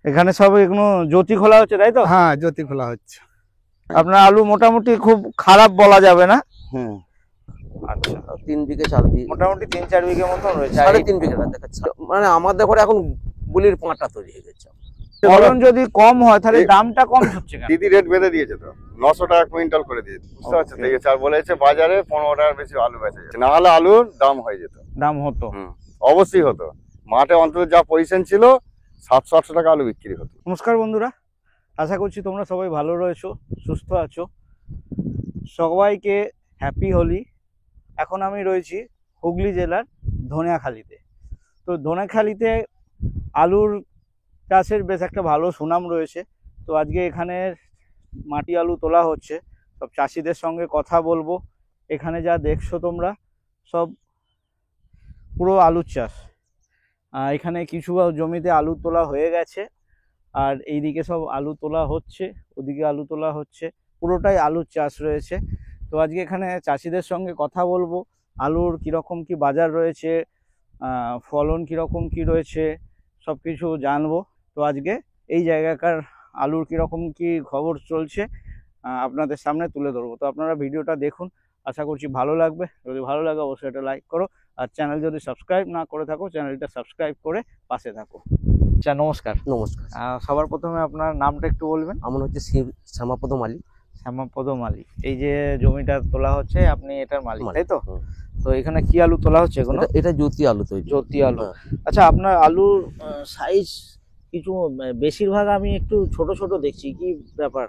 এখানে সব এগুলো জ্যোতি খোলা হচ্ছে, তাই তো? হ্যাঁ, জ্যোতি খোলা হচ্ছে। আপনার আলু মোটামুটি খুব খারাপ বলা যাবে না। হুম, আচ্ছা, 3 বিঘে 4 বিঘে মোটামুটি 3-4 বিঘে মতন রয়েছে। 3.5 বিঘা দেখাচ্ছে। মানে আমাদের ঘরে এখন বুলির পাঁটা তৈরি হয়ে গেছে। ফলন যদি কম হয় তাহলে দামটা কম হচ্ছে কেন? দিদি রেট বেঁধে দিয়েছে তো, 900 টাকা কুইন্টাল করে দিয়েছে, বুঝতে পারছো? Okay. ঠিক আছে, আর বলেছে বাজারে 15 টাকার বেশি আলু বেচে যাচ্ছে, না হলে আলুর দাম হয়ে যেত। দাম হতো। অবশ্যই হতো, মাঠে অন্তত যা পজিশন ছিল 700-800 টাকা আলু বিক্রি হতো। নমস্কার বন্ধুরা, আশা করছি তোমরা সবাই ভালো রয়েছো, সুস্থ আছো। সবাইকে হ্যাপি হোলি। এখন আমি রয়েছি হুগলি জেলার ধনিয়াখালীতে। তো ধনিয়াখালীতে আলুর চাষের বেশ একটা ভালো সুনাম রয়েছে। তো আজকে এখানে মাটি আলু তোলা হচ্ছে, সব চাষিদের সঙ্গে কথা বলবো। এখানে যা দেখছো তোমরা সব পুরো আলুর চাষ। এখানে কিছু জমিতে আলু তোলা হয়ে গেছে, আর এইদিকে সব আলু তোলা হচ্ছে, ওদিকে আলু তোলা হচ্ছে, পুরোটাই আলুর চাষ রয়েছে। তো আজকে এখানে চাষিদের সঙ্গে কথা বলবো, আলুর কীরকম কি বাজার রয়েছে, ফলন কীরকম কি রয়েছে, সব কিছু জানবো। তো আজকে এই জায়গাকার আলুর কীরকম কি খবর চলছে আপনাদের সামনে তুলে ধরবো। তো আপনারা ভিডিওটা দেখুন, আশা করছি ভালো লাগবে। যদি ভালো লাগে অবশ্যই এটা লাইক করো, আর চ্যানেল যদি সাবস্ক্রাইব না করে থাকো চ্যানেলটা সাবস্ক্রাইব করে পাশে থাকো। আচ্ছা, নমস্কার। নমস্কার। সবার প্রথমে আপনার নামটা একটু বলবেন। আমার হচ্ছে শ্যামাপদ মালিক। শ্যামাপদ মালিক। এই যে জমিটা তোলা হচ্ছে আপনি এটার মালিক, তাই তো? তো এখানে কি আলু তোলা হচ্ছে এগুলো? এটা জ্যোতি আলু তৈরি। জ্যোতি আলু। আচ্ছা, আপনার আলুর সাইজ কিছু বেশিরভাগ আমি একটু ছোট ছোট দেখছি, কি ব্যাপার?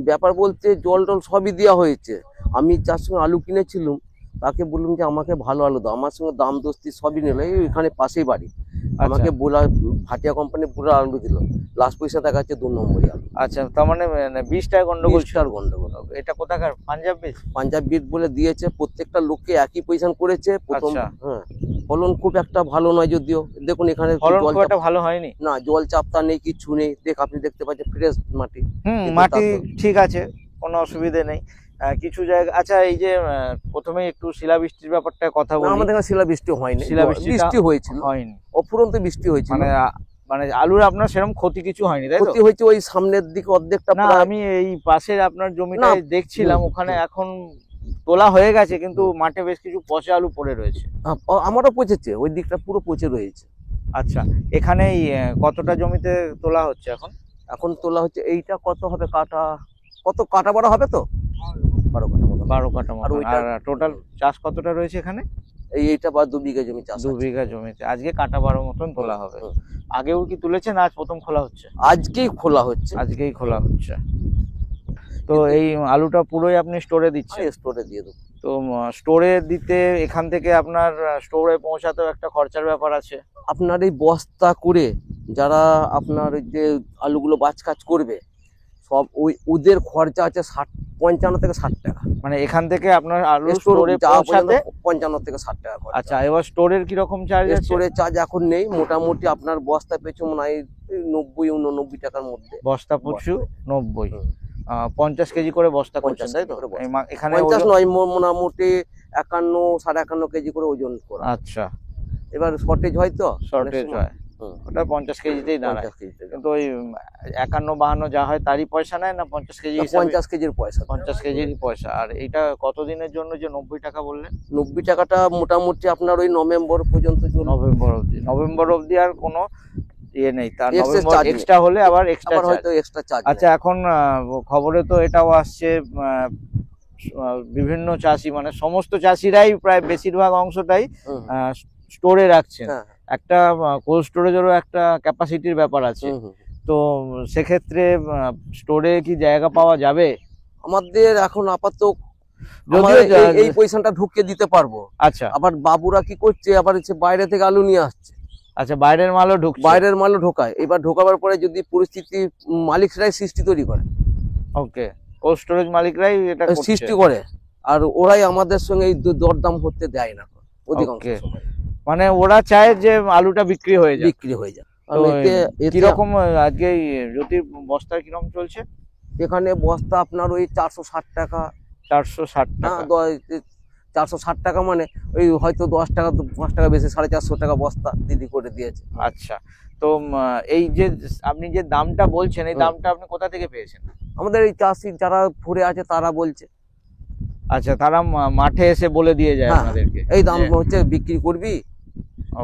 ব্যাপার বলতে জল টল সবই দেওয়া হয়েছে। আমি যার সঙ্গে আলু কিনেছিলাম তাকে বললাম যে আমাকে ভালো আলু দাও, আমার সঙ্গে দাম দোস্তি সবই নিল। এখানে পাশেই বাড়ি, আমাকে বলা ভাটিয়া কোম্পানি পুরো আলু দিল, লাস্ট পয়সা দেখাচ্ছে 2 নম্বরই আলু। আচ্ছা, তার মানে 20 টাকা গন্ডগোল। 20 টাকার গন্ডগোল। এটা কোথাকার? পাঞ্জাব বীজ? পাঞ্জাব বিট বলে দিয়েছে, প্রত্যেকটা লোককে একই পজিশন করেছে প্রথম। হ্যাঁ, ফলন খুব একটা ভালো নয় যদিও। দেখুন এখানে ফলন খুব একটা ভালো হয়নি। না, জল চাপতা নেই, কিছু নেই। আপনি দেখতে পাচ্ছেন ফ্রেশ মাটি। মাটি ঠিক আছে, কোনো অসুবিধে নেই। কিছু জায়গা, আচ্ছা এই যে প্রথমে একটু শিলাবৃষ্টির ব্যাপারটা কথা বলি। আমাদের এখানে শিলাবৃষ্টি হয়নি, বৃষ্টি হয়েছিল, হয়নি, অফুরন্ত বৃষ্টি হয়েছিল। মানে আলুর আপনার সেরকম ক্ষতি কিছু হয়নি, তাই তো? ক্ষতি হয়েছে ওই সামনের দিকে অর্ধেকটা। না, আমি এই পাশের আপনার জমিটা দেখছিলাম, ওখানে এখন তোলা হয়ে গেছে কিন্তু মাঠে বেশ কিছু পচা আলু পড়ে রয়েছে। আমারও পচেছে, ওই দিকটা পুরো পচে রয়েছে। আচ্ছা, এখানে কতটা জমিতে তোলা হচ্ছে এখন? এখন তোলা হচ্ছে এইটা কত হবে কাটা, কত কাটা বড় হবে তো 12 কাটা মতো। আর টোটাল চাষ কতটা রয়েছে এখানে? এইটা বা 2 বিঘা জমি চাষ। 2 বিঘা জমিতে আজকে কাটা 12 মতন তোলা হবে। আগেও কি তুলেছেন? আজ প্রথম খোলা হচ্ছে? আজকেই খোলা হচ্ছে। আজকেই খোলা হচ্ছে। তো এই আলুটা পুরোই আপনি স্টোরে দিচ্ছেন? স্টোরে দিয়ে দেবো। তো স্টোরে দিতে এখান থেকে আপনার স্টোরে পৌঁছাতেও একটা খরচার ব্যাপার আছে। আপনার এই বস্তা করে যারা আপনার যে আলুগুলো বাছকাজ করবে সব ওদের খরচা আছে 55 থেকে 60 টাকা। মানে এখান থেকে আপনার আলু স্টোরে পৌঁছাতে 55 থেকে 60 টাকা খরচা। আচ্ছা, এবার স্টোরের কি রকম চার্জ আছে? স্টোরের চার্জ এখন নেই, মোটামুটি আপনার বস্তা পেছু মনে হয় 90-89 টাকার মধ্যে। বস্তা পিছু 90। 50 কেজি করে বস্তা করছেন, তাই তো? এখানে 50 নয়, মোটামুটি 51-51.5 কেজি করে ওজন করা। আচ্ছা, এবার শর্টেজ হয় তো, শর্টেজ হয়, ওটা 50 কেজিতেই দাঁড়ায়। কিন্তু ওই 51-52 যা হয় তারই পয়সা নেয় না 50 কেজি? 50 কেজির পয়সা। 50 কেজির পয়সা। আর এটা কতদিনের জন্য যে 90 টাকা বললেন? 90 টাকাটা মোটামুটি আপনার ওই নভেম্বর পর্যন্ত। নভেম্বর অবধি আর কোনো ইয়ে নেই, তার নভেম্বর এক্সট্রা হলে আবার এক্সট্রা হয়তো এক্সট্রা চার্জ। আচ্ছা, এখন খবরে তো এটাও আসছে, বিভিন্ন চাষি মানে সমস্ত চাষিরাই প্রায় বেশিরভাগ অংশটাই স্টোরে রাখছেন। একটা কোল্ড স্টোরেজেরও একটা ক্যাপাসিটির ব্যাপার আছে। তো সেক্ষেত্রে স্টোরে কি জায়গা পাওয়া যাবে? আমাদের এখন আপাতত এই পয়সাটা ঢুকিয়ে দিতে পারবো। আচ্ছা, আবার বাবুরা কি করছে, আবার বাইরে থেকে আলু নিয়ে আসছে। আচ্ছা, বাইরের মালও ঢুকছে? বাইরের মালও ঢোকায়। এবার ঢোকাবার পরে যদি পরিস্থিতি মালিকরাই সৃষ্টি তৈরি করে। ওকে, কোল্ড স্টোরেজ মালিকরাই এটা সৃষ্টি করে, আর ওরাই আমাদের সঙ্গে এই দরদাম করতে দেয় না অধিকাংশ সময়। মানে ওরা চায় যে আলুটা বিক্রি হয়ে যায়। কিরকম আজকে জ্যোতির বস্তা কিরকম চলছে? এখানে বস্তা আপনার ওই 460 টাকা। 460 টাকা? 460 টাকা মানে ওই হয়তো 10 টাকা 5 টাকা বেশি, 450 টাকা বস্তা দিদি করে দিয়েছে। আচ্ছা, তো এই যে আপনি যে দামটা বলছেন, এই হুম। দামটা আপনি কোথা থেকে পেয়েছেন? আমাদের এই চাষি যারা পড়ে আছে তারা বলছে আচ্ছা, তারা মাঠে এসে বলে দিয়ে যায় হ্যাঁ, আপনাদেরকে এই দাম যে- হচ্ছে বিক্রি করবি,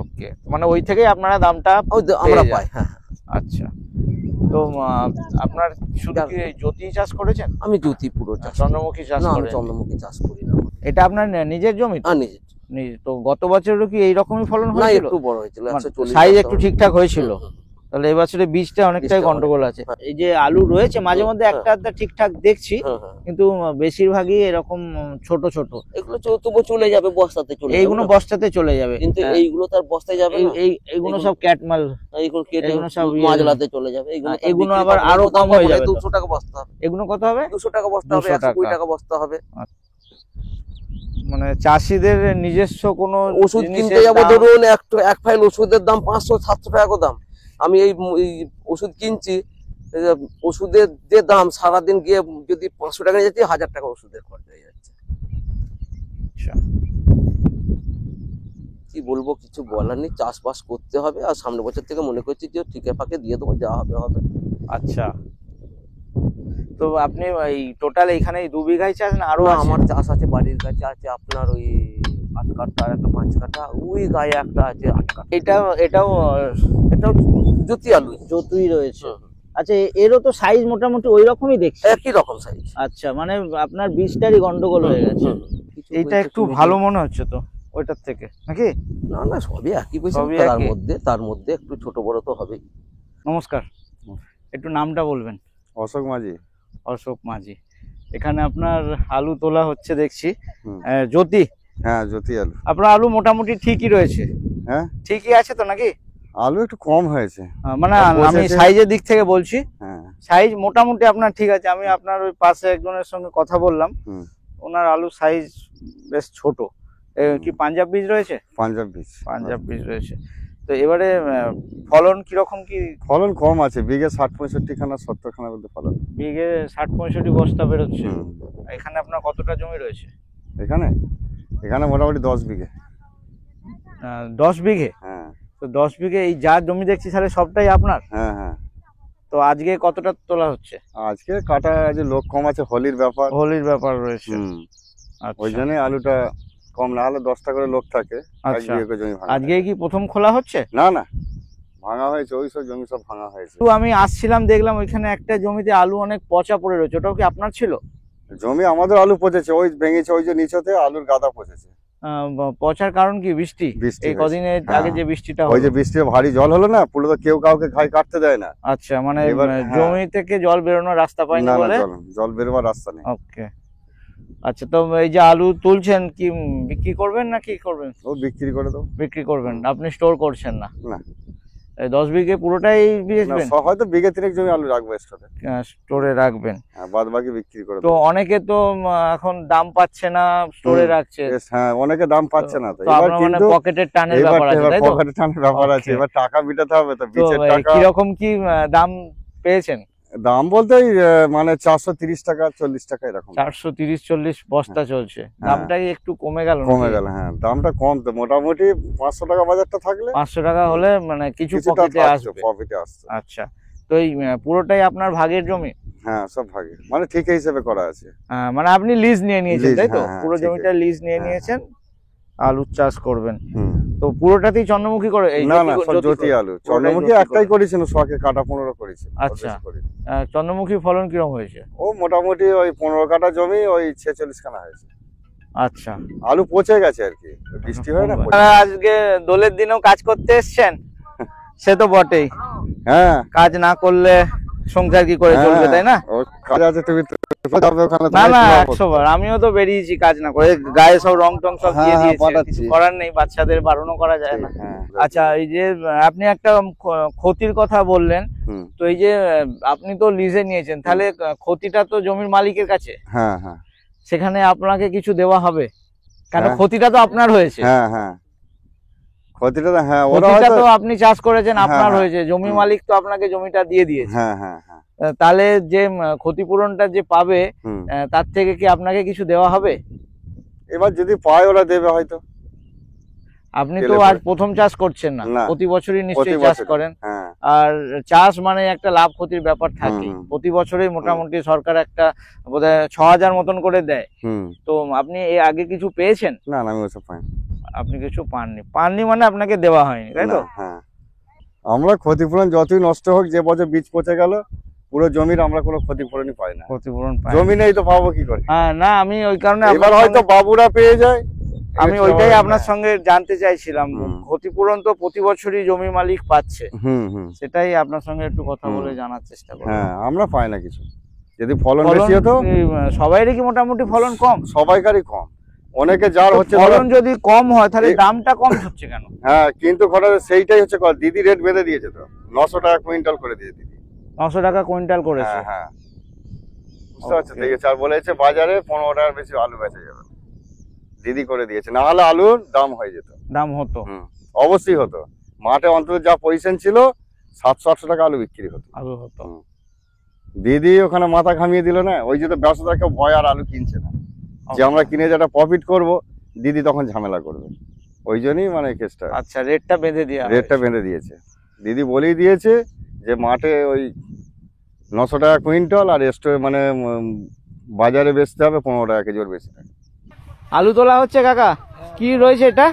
ওকে, মানে ওই থেকেই আপনারা দামটা আমরা পেয়ে পাই। যান। হ্যাঁ, আচ্ছা, তো আপনার শুধু কি জ্যোতি চাষ করেছেন? আমি জ্যোতি পুরো চাষ করি। চন্দ্রমুখী চাষ না, আমি করেন? চন্দ্রমুখী চাষ করি না। এটা আপনার নিজের জমি তো? নিজে তো গত বছরও কি এইরকমই ফলন না, হয়েছিল? একটু বড় হয়েছিল, 140 সাইজ টাকা। একটু ঠিকঠাক হয়েছিল? হুম, হুম। তাহলে এবছরে বীজটা অনেকটাই বীজটা গন্ডগোল আছে। হ্যাঁ। এই যে আলু রয়েছে, মাঝে মধ্যে হ্যাঁ। একটা আধটা ঠিকঠাক দেখছি, হ্যাঁ, হ্যাঁ। কিন্তু বেশিরভাগই এরকম ছোট ছোট। এগুলো তবু চলে যাবে, বস্তাতে চলে যাবে এইগুলো না? বস্তাতে চলে যাবে, কিন্তু হ্যাঁ। এইগুলো তার বস্তায় যাবে না, এইগুলো সব ক্যাটমাল। এইগুলো কেটে এগুলো সব মাঝলাতে চলে যাবে। এগুলো হ্যাঁ, এগুলো আবার আরো কম হয়ে যাবে তো। 200 টাকা বস্তা হবে, এগুলো কত হবে? 200 টাকা বস্তা হবে, 200 120 টাকা। টাকা বস্তা হবে। মানে চাষিদের নিজস্ব কোনো ওষুধ জিনিসের কিনতে যাবো, দাম- ধরুন এক ফাইল ওষুধের দাম 500-700 টাকা করে দাম। আমি এই ওষুধ কিনছি, এই যে ওষুধের যে দাম, সারাদিন গিয়ে যদি 500 টাকা নিয়ে যাচ্ছি, 1000 টাকা ওষুধের খরচা হয়ে যাচ্ছে। আচ্ছা, কি বলবো, কিছু বলার নেই, চাষবাস করতে হবে। আর সামনের বছর থেকে মনে করছি যে ঠিকে ফাঁকে দিয়ে দেবো, যা হবে হবে। আচ্ছা, তো আপনি এই টোটাল এইখানে 2 বিঘাই চাষ না আরো না, আছে? আমার চাষ আছে, বাড়ির কাছে আছে আপনার ওই 8 কাঠা আর একটা 5 কাঠা, ওই গায়ে একটা আছে 8 কাঠা। এটাও এটাও জ্যোতি আলু। যতই রয়েছে। আচ্ছা, এরও তো সাইজ মোটামুটি ওই রকমই দেখছি। একই রকম সাইজ। আচ্ছা, মানে আপনার বীজটারই গন্ডগোল হয়ে গেছে। এইটা একটু ভালো মনে হচ্ছে তো ওইটার থেকে, নাকি? না না, সবই একই পয়সা, সবই তার একই। মধ্যে একটু ছোট বড় তো হবেই। নমস্কার, একটু নামটা বলবেন? অশোক মাঝি। অশোক মাঝি। এখানে আপনার আলু তোলা হচ্ছে দেখছি। হুম। জ্যোতি, হ্যাঁ, জ্যোতি আলু। আপনার আলু মোটামুটি ঠিকই রয়েছে? হ্যাঁ, ঠিকই আছে তো নাকি? আলু একটু কম হয়েছে। মানে আমি বসেছে। সাইজের দিক থেকে বলছি, হ্যাঁ। সাইজ মোটামুটি আপনার ঠিক আছে। আমি আপনার ওই পাশে একজনের সঙ্গে কথা বললাম, হুম। ওনার আলু সাইজ বেশ ছোট। কি পাঞ্জাব বীজ রয়েছে? পাঞ্জাব বীজ। পাঞ্জাব বীজ রয়েছে। তো এবারে ফলন কিরকম কি? ফলন কম আছে, বিঘে 60-65 খানা 70 খানার মধ্যে ফলন। বিঘে 60-65 বস্তা বেরোচ্ছে। হুম। এখানে আপনার কতটা জমি রয়েছে? এখানে মোটামুটি 10 বিঘে। 10 বিঘে? হ্যাঁ, তো 10 বিঘে এই যা জমি দেখছি তাহলে সবটাই আপনার? হ্যাঁ, হ্যাঁ। তো আজকে কতটা তোলা হচ্ছে? আজকে কাটা যে লোক কম আছে, হোলির ব্যাপার। হোলির ব্যাপার রয়েছে। হুম। আচ্ছা। ওই জন্য আলুটা কম, না হলে 10টা করে লোক থাকে। আচ্ছা, এক বিঘে জমি ভাঙা আজকে থাকে। কি প্রথম খোলা হচ্ছে? না না, ভাঙা হয়েছে, ওই সব জমি সব ভাঙা হয়েছে। তো আমি আসছিলাম, দেখলাম ওইখানে একটা জমিতে আলু অনেক পচা পড়ে রয়েছে, ওটাও কি আপনার ছিল? জমি আমাদের আলু পচেছে, ওই ভেঙেছে, ওই যে নিচেতে আলুর গাদা পচেছে। পচার কারণ কি? বৃষ্টি? বৃষ্টি এই হয়েছে। কদিনের হ্যাঁ। আগে যে বৃষ্টিটা ওই যে হলো। বৃষ্টির ভারী জল হলো না, পুরো তো কেউ কাউকে ঘাই কাটতে দেয় না। আচ্ছা, মানে এবার হ্যাঁ। জমি থেকে জল বেরোনোর রাস্তা পায়নি না না, বলে? জল বেরোবার রাস্তা নেই। ওকে। আচ্ছা, তো এই যে আলু তুলছেন কি বিক্রি করবেন না কি করবেন? ও বিক্রি করে দাও। বিক্রি করবেন, আপনি স্টোর করছেন না? না। এই 10 বিঘে পুরোটাই না, বেচবেন? হয়তো বিঘে 3 জমি আলু রাখবো স্টোরে। স্টোরে রাখবেন? হ্যাঁ, বাদ বাকি বিক্রি করে তো দেবো। অনেকে তো এখন দাম পাচ্ছে না, স্টোরে হুম। রাখছে। হ্যাঁ, অনেকে দাম পাচ্ছে না তো। তো এবার আপনার মানে কিন্তু পকেটের টানের এবার ব্যাপার আছে, তাই তো? পকেটে টানের ব্যাপার আছে, Okay. এবার টাকা মিটাতে হবে তো, তো বীজের টাকা। কিরকম কি দাম পেয়েছেন? দাম বলতে ওই, মানে 430 টাকা 40 টাকা এরকম 430-40 বস্তা চলছে। দামটাই একটু কমে গেল নাকি? কমে গেল। হ্যাঁ, দামটা কম তো, মোটামুটি 500 টাকা বাজারটা থাকলে 500 টাকা হলে মানে কিছু কিছুটা পকেটে থাকছে, আসবে। প্রফিটে আসছে। আচ্ছা, তো এই পুরোটাই আপনার ভাগের জমি? হ্যাঁ, সব ভাগে, মানে ঠিকই হিসেবে করা আছে। মানে আপনি লিজ নিয়ে নিয়েছেন, Lease, তাই তো? হ্যাঁ, পুরো ঠিকই। জমিটা লিজ নিয়ে হ্যাঁ, নিয়েছেন, আলুর চাষ করবেন। হুম। তো পুরোটাতেই চন্দ্রমুখী করে? এই না না, জ্যোতি- সব জ্যোতি জ্যোতি করে? আলু। পুরোটাই চন্দ্রমুখী জ্যোতি একটাই করে। করেছিল, শখে কাটা 15 করেছিল। ওর আচ্ছা। বেশি করিনি। চন্দ্রমুখী ফলন কিরকম হয়েছে? ও মোটামুটি ওই 15 কাটা জমি, ওই 46 খানা হয়েছে। আচ্ছা, আলু পচে গেছে আর কি, ওই বৃষ্টি হয় না, পচে আপনারা আজকে দোলের দিনেও কাজ করতে এসছেন? সে তো বটেই, হ্যাঁ। কাজ না করলে সংসার কি করে চলবে, তাই না? ও কাজ আছে, তুমি তো যাবে ওখানে, না তোমায় না, কি 100 বার আমিও তো বেরিয়েছি কাজ না করে, গায়ে সব রং টং সব দিয়ে হ্যাঁ, দিয়েছে, পাঠাচ্ছি। কিছু করার নেই, বাচ্চাদের বারণও করা যায় না। হ্যাঁ। আচ্ছা, এই যে আপনি একটা ক্ষতির কথা বললেন, হুম। তো এই যে আপনি তো লিজে নিয়েছেন, তাহলে ক্ষতিটা তো জমির মালিকের কাছে, হ্যাঁ, হ্যাঁ, সেখানে আপনাকে কিছু দেওয়া হবে? কেন, হ্যাঁ। ক্ষতিটা তো আপনার হয়েছে। হ্যাঁ, হ্যাঁ, ক্ষতিটা তো, হ্যাঁ, ওরা ক্ষতিটা হয়তো, তো আপনি চাষ করেছেন, আপনার হ্যাঁ, হয়েছে, জমি হুম। মালিক তো আপনাকে জমিটা দিয়ে দিয়েছে। হ্যাঁ, হ্যাঁ, হ্যাঁ, তাহলে যে ক্ষতিপূরণটা যে পাবে, হুম। তার থেকে কি আপনাকে কিছু দেওয়া হবে? এবার যদি পায় ওরা দেবে হয়তো। আপনি তো পেলে আজ পরে। প্রথম চাষ করছেন না, না। প্রতি বছরই প্রতি নিশ্চয়ই চাষ বছরই। করেন। হ্যাঁ। আর চাষ মানে একটা লাভ ক্ষতির ব্যাপার থাকে। হুম। প্রতি বছরই মোটামুটি সরকার একটা বোধহয় ৬,০০০ মতন করে দেয়। তো আপনি এর আগে কিছু পেয়েছেন? না না, আমি ওসব পাই আপনি কিছু পাননি মানে আপনাকে দেওয়া হয়নি, তাই তো? না। হ্যাঁ, আমরা ক্ষতিপূরণ যতই নষ্ট হোক, যে বছর বীজ পচে গেল পুরো জমির, আমরা কোনো ক্ষতিপূরণই পাই না। ক্ষতিপূরণ পাই? জমি নেই তো পাবো কি করে? হ্যাঁ, না আমি ওই কারণে এবার হয়তো বাবুরা পেয়ে যায়। আমি ওইটাই আপনার সঙ্গে জানতে চাইছিলাম। হুম। ক্ষতিপূরণ তো প্রতি বছরই জমি মালিক পাচ্ছে, হুম। সেটাই আপনার সঙ্গে একটু কথা হুম। বলে জানার চেষ্টা করব। হ্যাঁ, আমরা পাই না কিছু। যদি ফলন ফলন বেশি হতো, সবাইরই কি মোটামুটি ফলন কম? সবাইকারই কম, অনেকে যার হচ্ছে ফলন যদি কম হয় তাহলে এই- দামটা কম হচ্ছে কেন? হ্যাঁ, কিন্তু ঘটনা সেইটাই হচ্ছে কথা। দিদি রেট বেঁধে দিয়েছে তো, 900 টাকা কুইন্টাল করে দিয়েছে দিদি। 900 টাকা কুইন্টাল করেছে। হ্যাঁ, বুঝতে পারছো? Okay. ঠিক আছে, আর বলেছে বাজারে 15 টাকার বেশি আলু বেচা যাবে না। দিদি করে দিয়েছে, না হলে আলুর দাম হয়ে যেত। দাম হতো? অবশ্যই হতো। মাঠে অন্তত যা পজিশন ছিল 700-800 টাকা আলু বিক্রি হতো। আলু হতো। দিদি ওখানে মাথা ঘামিয়ে দিল না, ওই যে তো ব্যবসাদার কেউ ভয় আর আলু কিনছে না, যে আমরা কিনে যেটা প্রফিট করব, দিদি তখন ঝামেলা করবে। ওই জন্যই মানে কেসটা, আচ্ছা, রেটটা বেঁধে দেওয়া রেটটা হয়েছে। বেঁধে দিয়েছে। দিদি বলেই দিয়েছে যে মাঠে ওই 900 টাকা কুইন্টাল, আর স্টোরে মানে বাজারে বেচতে হবে 15 টাকা কেজি, ওর বেশি টাকা। আলু তোলা হচ্ছে কাকা, কি রয়েছে এটা?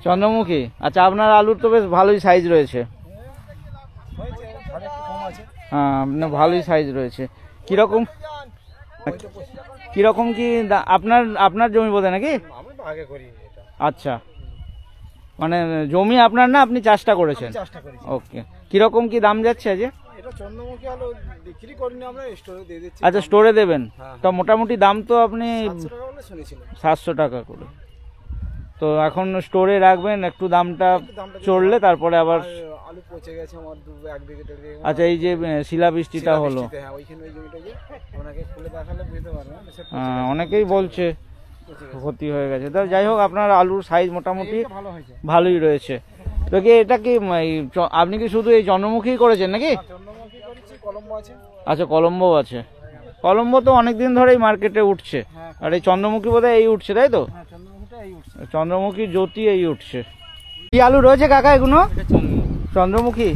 চন্দ্রমুখী। আচ্ছা, আপনার আলুর তো বেশ ভালোই সাইজ রয়েছে। হ্যাঁ, আপনার ভালোই সাইজ রয়েছে। কিরকম কিরকম কি আপনার জমি বোধ নাকি? আচ্ছা, মানে জমি আপনার না, আপনি চাষটা করেছেন? ওকে, কিরকম কি দাম যাচ্ছে আজ? আচ্ছা, স্টোরে দেবেন তো মোটামুটি দাম তো আপনি 700 টাকা করে। তো এখন স্টোরে রাখবেন, একটু দামটা চড়লে তারপরে আবার। আলু পচে গেছে আমার 1 বিঘে 1.5 বিঘে। আচ্ছা, এই যে শিলাবৃষ্টিটা হলো, হ্যাঁ, ওইখানে ওই জমিটা যে ওনাকে খুলে দেখালে বুঝতে পারবেন। অনেকেই বলছে ক্ষতি হয়ে গেছে। তো যাই হোক, আপনার আলুর সাইজ মোটামুটি ভালো হয়েছে। ভালোই রয়েছে। তো কি এটা কি আপনি কি শুধু এই চন্দ্রমুখী করেছেন নাকি? চন্দ্রমুখী করেছি, কলম্বো আছে। আচ্ছা, কলম্বো আছে। কলম্বো তো অনেকদিন ধরেই মার্কেটে উঠছে, আর এই চন্দ্রমুখী বোধহয় এই উঠছে, তাই তো? হ্যাঁ, চন্দ্রমুখীটা এই উঠছে। চন্দ্রমুখী জ্যোতি এই উঠছে। কি আলু রয়েছে কাকা এগুলো? চন্দ্রমুখী।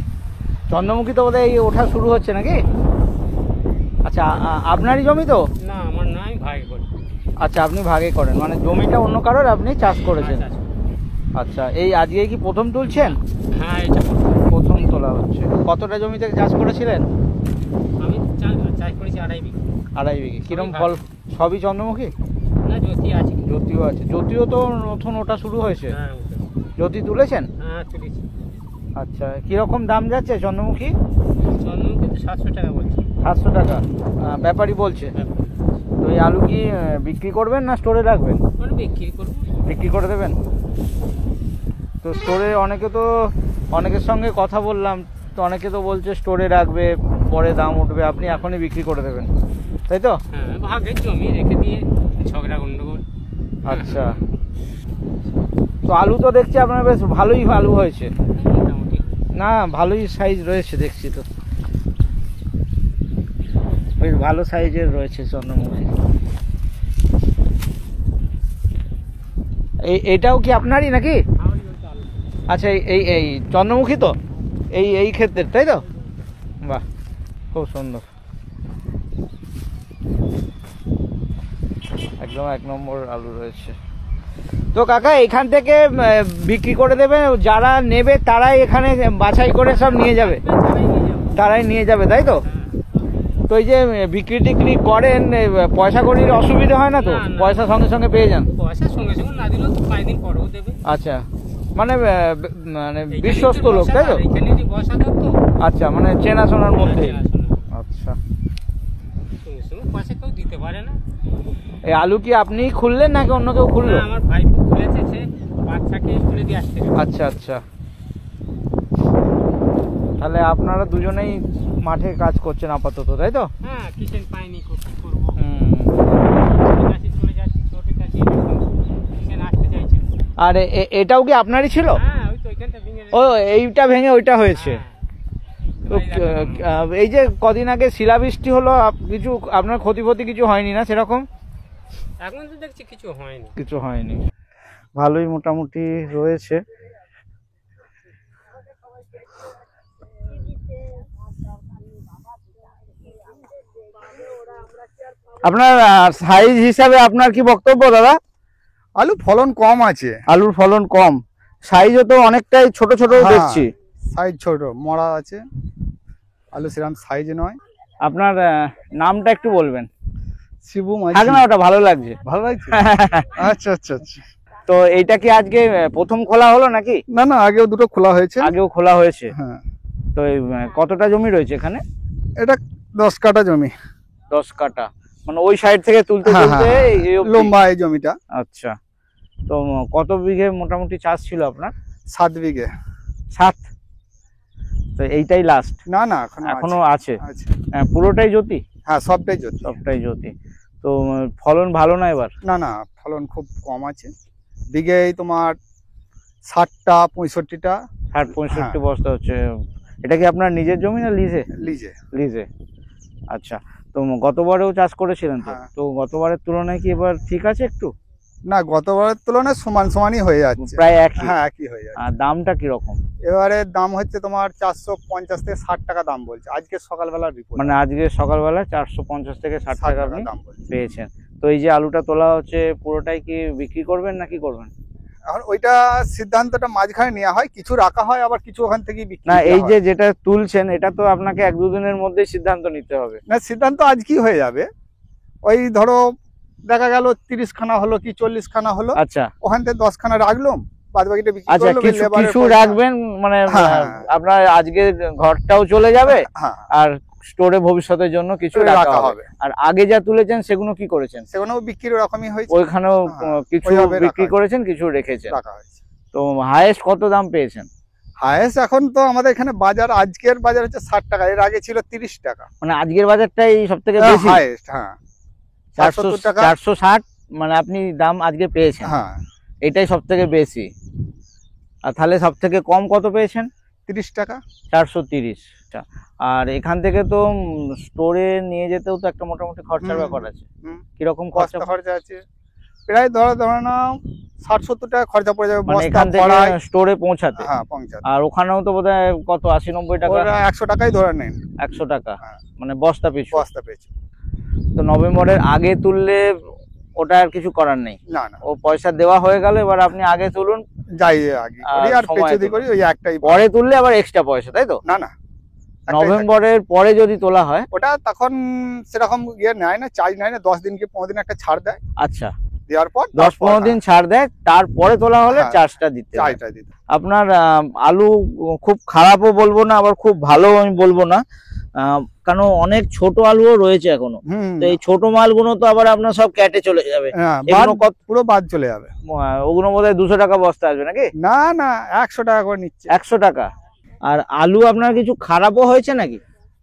চন্দ্রমুখী তো বোধহয় এই ওঠা শুরু হচ্ছে নাকি? আচ্ছা, আপনারই জমি তো? না, আমার না, আমি ভাগে করি। আচ্ছা, আপনি ভাগে করেন, মানে জমিটা অন্য কারোর, আপনি চাষ করেছেন? আচ্ছা, এই আজকে কি প্রথম তুলছেন? হ্যাঁ, এটা প্রথম তোলা হচ্ছে। কতটা জমিতে চাষ করেছিলেন? আমি চাষ করেছি 2.5 বিঘে। 2.5 বিঘে। কিরম ফল? সবই চন্দ্রমুখী? না, জ্যোতি আছে। জ্যোতিও আছে। জ্যোতিও তো নতুন ওটা শুরু হয়েছে। হ্যাঁ, জ্যোতি তুলেছেন? হ্যাঁ, তুলেছি। আচ্ছা, কিরকম দাম যাচ্ছে চন্দ্রমুখী? চন্দ্রমুখী তো 700 টাকা বলছে। 700 টাকা ব্যাপারী বলছে। তো এই আলু কি বিক্রি করবেন না স্টোরে রাখবেন? মানে বিক্রি করবো। বিক্রি করে দেবেন? তো স্টোরে অনেকের সঙ্গে কথা বললাম, তো অনেকে তো বলছে স্টোরে রাখবে, পরে দাম উঠবে, আপনি এখনই বিক্রি করে দেবেন, তাই তো? হ্যাঁ, ভাগের জমি রেখে দিয়ে ঝগড়া গন্ডগোল। আচ্ছা, তো আলু তো দেখছি আপনার বেশ ভালোই আলু হয়েছে। মোটামুটি না, ভালোই সাইজ রয়েছে দেখছি তো, বেশ ভালো সাইজের রয়েছে চন্দ্রমুখী। এইটাও কি আপনারই নাকি? আচ্ছা, এই চন্দ্রমুখী তো এই ক্ষেত্রের, তাই তো? বাহ, খুব সুন্দর, একদম 1 নম্বর আলু রয়েছে। তো কাকা, এখান থেকে বিক্রি করে দেবে, যারা নেবে তারাই এখানে বাছাই করে সব নিয়ে যাবে? তারাই নিয়ে যাবে, তাই তো? তো এই যে বিক্রি টিক্রি করেন, পয়সা কড়ির অসুবিধা হয় না তো? না, না। পয়সা সঙ্গে সঙ্গে পেয়ে যান? পয়সা সঙ্গে সঙ্গে না দিলেও তো 5 দিন পরেও দেবে। আচ্ছা, মানে বিশ্বস্ত লোক, তাই তো? এখানে যে বসা তো আচ্ছা, মানে চেনাশোনার মধ্যে। আচ্ছা, সঙ্গে সঙ্গে পয়সা কেউ দিতে পারে না। এই আলু কি আপনি খুললেন নাকি অন্য কেউ খুললো? না, আমার ভাই খুলেছে, সে বাচ্চাকে স্কুলে দিয়ে আসতে গেছে। আচ্ছা আচ্ছা, তাহলে আপনারা দুজনেই মাঠে কাজ করছেন আপাতত, তাই তো? হ্যাঁ, কিষেন পাইনি, কি করবো। চাষি চলে যাচ্ছে, ছোট চাষি কিষেন আসতে চাইছে। আর এটাও কি আপনারই ছিল? হ্যাঁ, ওই তো ওইখানটা ভেঙে ও, এইটা ভেঙে ওইটা হয়েছে। তো এই যে কদিন আগে শিলাবৃষ্টি হলো, কিছু আপনার ক্ষতি কিছু হয়নি না সেরকম? এখন তো দেখছি কিছু হয়নি। কিছু হয়নি, ভালোই মোটামুটি রয়েছে। আপনার সাইজ হিসাবে আপনার কি বক্তব্য দাদা? আলু ফলন কম আছে, আলুর ফলন কম, সাইজও তো অনেকটাই ছোট ছোট হ্যাঁ। দেখছি। সাইজ ছোট মরা আছে, আলু সেরকম সাইজ নয়। আপনার নামটা একটু বলবেন? শিবু থাক মাঝি। না, ওটা ভালো লাগছে। ভালো লাগছে? আচ্ছা আচ্ছা আচ্ছা। তো এইটা কি আজকে প্রথম খোলা হলো নাকি? না না, আগেও দুটো খোলা হয়েছে। আগেও খোলা হয়েছে? হ্যাঁ, তো এই, কতটা জমি রয়েছে এখানে? এটা 10 কাঠা জমি। 10 কাঠা, মানে ওই সাইড থেকে তুলতে হ্যাঁ, তুলতে হ্যাঁ, এই অবধি? লম্বা এই জমিটা। আচ্ছা, তো কত বিঘে মোটামুটি চাষ ছিল আপনার? 7 বিঘে। 7? তো এইটাই লাস্ট? না না, এখনো আছে? আছে। পুরোটাই জ্যোতি? হ্যাঁ, সবটাই জ্যোতি। সবটাই জ্যোতি। তো ফলন ভালো না এবার? না না, ফলন খুব কম আছে। বিঘেই তোমার 60টা 65টা 60-65 হ্যাঁ। বস্তা হচ্ছে। এটা কি আপনার নিজের জমি না লিজে? লিজে। লিজে, আচ্ছা। তো গতবারেও চাষ করেছিলেন তো? হ্যাঁ। তো গতবারের তুলনায় কি এবার ঠিক আছে একটু? না, গতবারের তুলনায় সমান সমানই হয়ে যাচ্ছে। প্রায় একই? হ্যাঁ, একই হয়ে যাচ্ছে। আর দামটা কিরকম? এবারে দাম হচ্ছে তোমার 450 থেকে 60 টাকা দাম বলছে আজকে সকালবেলার রিপোর্ট। মানে আজকে সকালবেলা 450 থেকে 60 টাকা আপনি দাম বলছে। পেয়েছেন। তো এই যে আলুটা তোলা হচ্ছে পুরোটাই কি বিক্রি করবেন নাকি করবেন? এখন ওইটা সিদ্ধান্তটা মাঝখানে নেওয়া হয়, কিছু রাখা হয়, আবার কিছু ওখান থেকে বিক্রি না, করা এই হয়। যে যেটা তুলছেন এটা তো আপনাকে 1-2 দিনের মধ্যেই সিদ্ধান্ত নিতে হবে। না, সিদ্ধান্ত আজকেই হয়ে যাবে। ওই ধরো দেখা গেল 30 খানা হলো কি 40 খানা হলো, আচ্ছা ওখান থেকে 10 খানা রাখলাম, বাদ বাকিটা বিক্রি আচ্ছা, করলাম। কিছু লেবারের কিছু পয়সা। রাখবেন, মানে হ্যাঁ, হ্যাঁ। আপনার আজকে ঘরটাও চলে যাবে হ্যাঁ, আর স্টোরে ভবিষ্যতের জন্য কিছু রাখা হবে। আর আগে যা তুলেছেন সেগুলো কি করেছেন? সেগুলো বিক্রির রকমই হয়েছে। ওইখানেও হ্যাঁ, কিছু ওইভাবে রাখা বিক্রি হয়েছে। করেছেন, কিছু রেখেছেন। রাখা হয়েছে। তো হায়েস্ট কত দাম পেয়েছেন? হায়েস্ট এখন তো আমাদের এখানে বাজার, আজকের বাজার হচ্ছে 60 টাকা, এর আগে ছিল 30 টাকা। মানে আজকের বাজারটাই সব থেকে বেশি? হায়েস্ট, হ্যাঁ। 470 টাকা। 460 মানে আপনি দাম আজকে পেয়েছেন, হ্যাঁ, এটাই সব থেকে বেশি। আর তাহলে সব থেকে কম কত পেয়েছেন? 30 টাকা। 430। আচ্ছা, আর এখান থেকে তো স্টোরে নিয়ে যেতেও তো একটা মোটামুটি খরচার হুম, ব্যাপার আছে। হুম। কিরকম খরচা? বস্তা খরচা আছে প্রায় ধরো না 60-70 টাকা খরচা পড়ে যাবে মানে বস্তা এখান থেকে ভরায়। স্টোরে পৌঁছাতে? হ্যাঁ, পৌঁছাতে। আর ওখানেও তো বোধহয় কত 80-90 টাকা? ওরা 100 টাকাই ধরে নেন 100 টাকা, হ্যাঁ। মানে বস্তা পিছু। বস্তা পেয়েছে। তো নভেম্বরের আগে তুললে ওটা আর কিছু করার নেই, না না, ও পয়সা দেওয়া হয়ে গেল, এবার আপনি আগে তুলুন, যাই আগে করি আর সময় পেছদি তো। করি, ওই একটাই। পরে তুললে আবার এক্সট্রা পয়সা, তাই তো? না না, একটাই থাকে। নভেম্বরের পরে যদি তোলা হয়? ওটা তখন সেরকম ইয়ে নেয় না, চার্জ নেয় না, 10 দিন কি 15 দিন একটা ছাড় দেয়। আচ্ছা, দেওয়ার পর 10-15 দিন ছাড় দেয়, তারপরে তোলা হলে হ্যাঁ, চার্জটা দিতে হয়। চার্জটা দিতে। আপনার আলু খুব খারাপও বলবো না, আবার খুব ভালো আমি বলবো না, কারণ অনেক ছোট আলুও রয়েছে এখনো। হুম, তো এই ছোট মালগুলো তো আবার আপনার সব ক্যাটে চলে যাবে। হ্যাঁ, এগুলো বাদ, পুরো বাদ চলে যাবে। ওগুলো বোধহয় 200 টাকা বস্তা আসবে নাকি? না না, 100 টাকা করে নিচ্ছে। 100 টাকা। আর আলু আপনার কিছু খারাপও হয়েছে নাকি?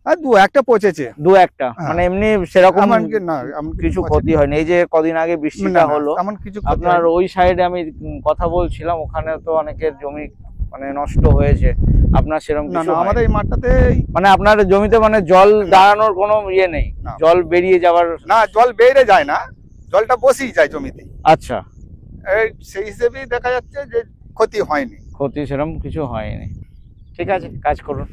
আর দু একটা পচেছে। 2-1টা, হ্যাঁ। মানে এমনি সেরকম এমন কি না, এমন কিছু পচেনি। ক্ষতি হয়নি? এই যে কদিন আগে বৃষ্টিটা না, না, হলো, এমন কিছু ক্ষতি আপনার হয়নি। ওই সাইডে আমি কথা বলছিলাম, ওখানে তো অনেকের জমি মানে নষ্ট হয়েছে, আপনার সেরকম না কিছু না, আমাদের হয়নি? এই মাঠটাতে মানে আপনার জমিতে মানে জল দাঁড়ানোর কোনো ইয়ে নেই, না। জল বেরিয়ে যাওয়ার? না, জল বেড়ে যায় না, জলটা বসেই যায় জমিতে। আচ্ছা, এই সেই হিসেবেই দেখা যাচ্ছে যে ক্ষতি হয়নি। ক্ষতি সেরকম কিছু হয়নি। ঠিক আছে, কাজ করুন।